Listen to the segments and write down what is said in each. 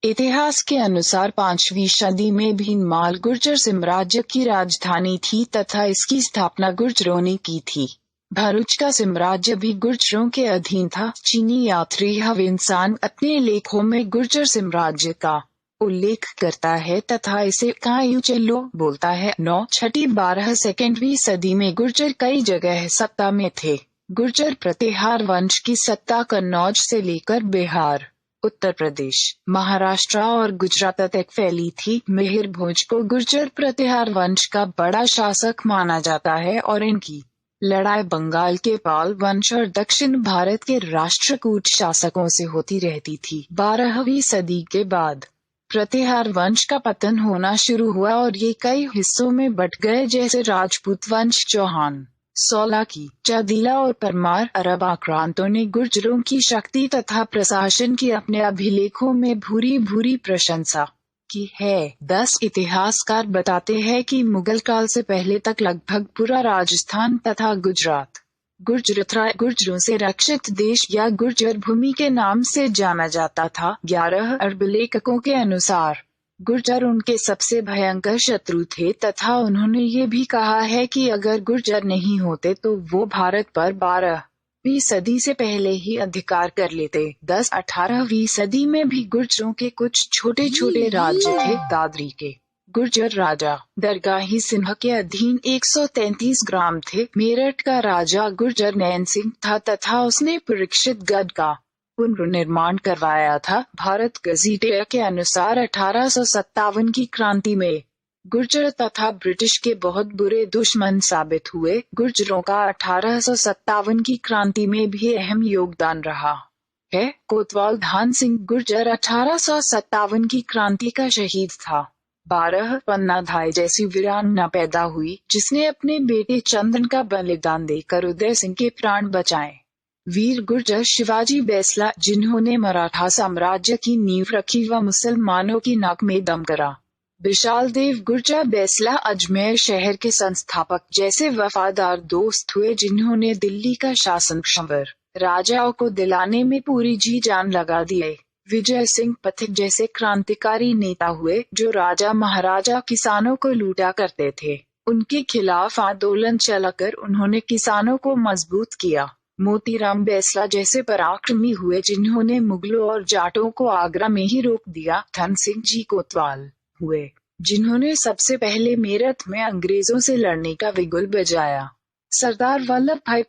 इतिहास के अनुसार 5वीं सदी में भीनमाल गुर्जर साम्राज्य की राजधानी थी तथा इसकी स्थापना गुर्जरों ने की थी। भरूच का साम्राज्य भी गुर्जरों के अधीन था। चीनी यात्री हविनसान अपने लेखों में गुर्जर साम्राज्य का उल्लेख करता है तथा इसे कायुचेलो बोलता है। 9 छठी 12 सेकेंडवीं सदी में गुर्जर कई जगह सत्ता में थे। गुर्जर प्रतिहार वंश की सत्ता कन्नौज से लेकर बिहार, उत्तर प्रदेश, महाराष्ट्र और गुजरात तक फैली थी। मिहिर भोज को गुर्जर प्रतिहार वंश का बड़ा शासक माना जाता है और इनकी लड़ाई बंगाल के पाल वंश और दक्षिण भारत के राष्ट्रकूट शासकों से होती रहती थी। 12वीं सदी के बाद प्रतिहार वंश का पतन होना शुरू हुआ और ये कई हिस्सों में बट गए, जैसे राजपूत वंश, चौहान, सोलंकी, चादिला और परमार। अरब आक्रांतों ने गुर्जरों की शक्ति तथा प्रशासन की अपने अभिलेखों में भूरी भूरी प्रशंसा की है। 10 इतिहासकार बताते हैं कि मुगल काल से पहले तक लगभग पूरा राजस्थान तथा गुजरात गुर्जरों से रक्षित देश या गुर्जर भूमि के नाम से जाना जाता था। 11 अरब लेखकों के अनुसार गुर्जर उनके सबसे भयंकर शत्रु थे तथा उन्होंने ये भी कहा है कि अगर गुर्जर नहीं होते तो वो भारत पर 12वीं सदी से पहले ही अधिकार कर लेते। 10 18वीं सदी में भी गुर्जरों के कुछ छोटे छोटे राज्य थे। दादरी के गुर्जर राजा दरगाही सिंह के अधीन 133 ग्राम थे। मेरठ का राजा गुर्जर नैन सिंह था तथा उसने परीक्षित गढ़ का पुनर्निर्माण करवाया था। भारत गज़ेटियर के अनुसार 1857 की क्रांति में गुर्जर तथा ब्रिटिश के बहुत बुरे दुश्मन साबित हुए। गुर्जरों का 1857 की क्रांति में भी अहम योगदान रहा है। कोतवाल धान सिंह गुर्जर 1857 की क्रांति का शहीद था। 12 पन्नाधाय जैसी वीरांगना पैदा हुई जिसने अपने बेटे चंदन का बलिदान देकर उदय सिंह के प्राण बचाए। वीर गुर्जर शिवाजी बैसला, जिन्होंने मराठा साम्राज्य की नींव रखी व मुसलमानों की नाक में दम करा। विशाल देव गुर्जर बैसला अजमेर शहर के संस्थापक जैसे वफादार दोस्त हुए, जिन्होंने दिल्ली का शासन शंवर राजाओं को दिलाने में पूरी जी जान लगा दिए। विजय सिंह पथिक जैसे क्रांतिकारी नेता हुए, जो राजा महाराजा किसानों को लूटा करते थे। उनके खिलाफ आंदोलन चलाकर उन्होंने किसानों को मजबूत किया। मोतीराम बैसला जैसे पराक्रमी हुए, जिन्होंने मुगलों और जाटों को आगरा में ही रोक दिया। धन सिंह जी कोतवाल हुए, जिन्होंने सबसे पहले मेरठ में अंग्रेजों से लड़ने का बिगुल बजाया। सरदार वल्लभ भाई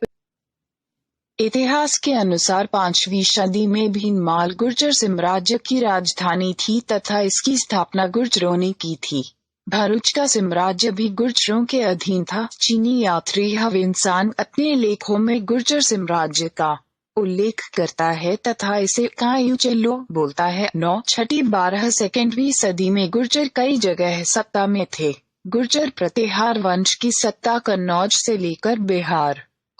इतिहास के अनुसार 5वीं सदी में भीनमाल गुर्जर साम्राज्य की राजधानी थी तथा इसकी स्थापना गुर्जरों ने की थी। भरूच का साम्राज्य भी गुर्जरों के अधीन था। चीनी यात्री हविनसान अपने लेखों में गुर्जर साम्राज्य का उल्लेख करता है तथा इसे कायुचेलो बोलता है। 9 छठी 12 सेकेंडवीं सदी में गुर्जर कई जगह सत्ता में थे। गुर्जर प्रतिहार वंश की सत्ता कन्नौज से लेकर बिहार,